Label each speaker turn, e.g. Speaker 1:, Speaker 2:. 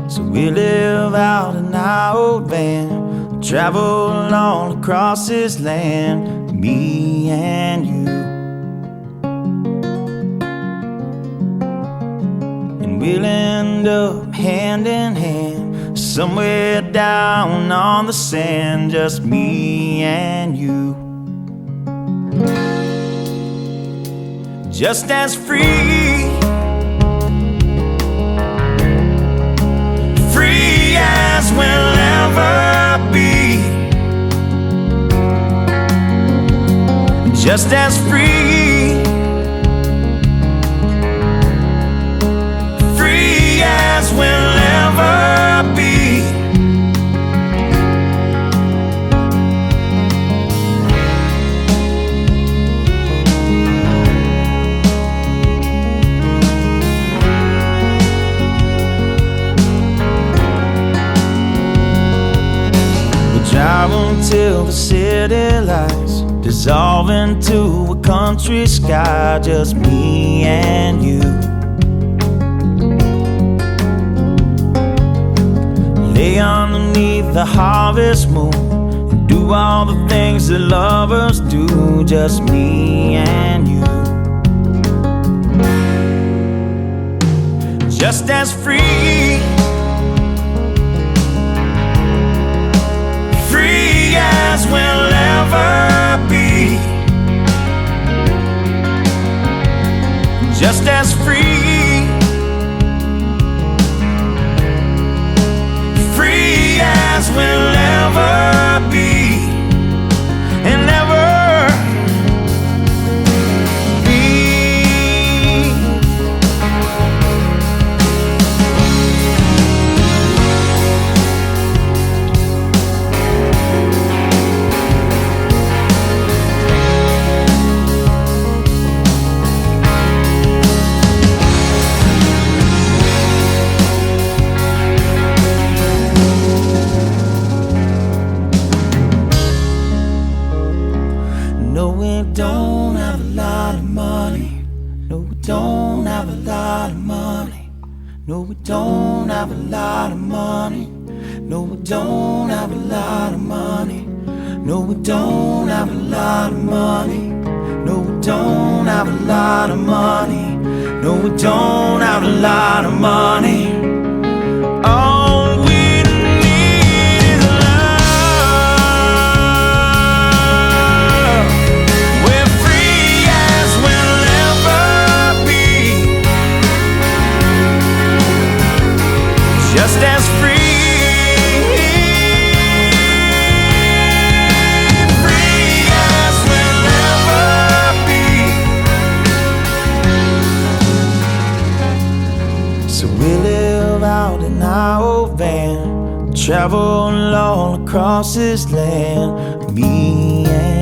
Speaker 1: So we live out in our old van, travel all across this land, me and you. And we'll end up hand in hand, somewhere down on the sand, just me and you. Just as free, free as we'll ever be. Just as free, free as we'll ever be. Drive until the city lights dissolve into a country sky, just me and you. Lay underneath the harvest moon and do all the things that lovers do, just me and you. Just as free, free as we'll ever be. Just as free, free as we'll ever be. And ever be. No, we don't have a lot of money. No, we don't have a lot of money. No, we don't have a lot of money. No, we don't have a lot of money. No, we don't have a lot of money. No, we don't have a lot of money. No, we don't have a lot of money. All we need is love. We're free as we'll ever be. Just as free. So we live out in our old van, travel all across this land, me and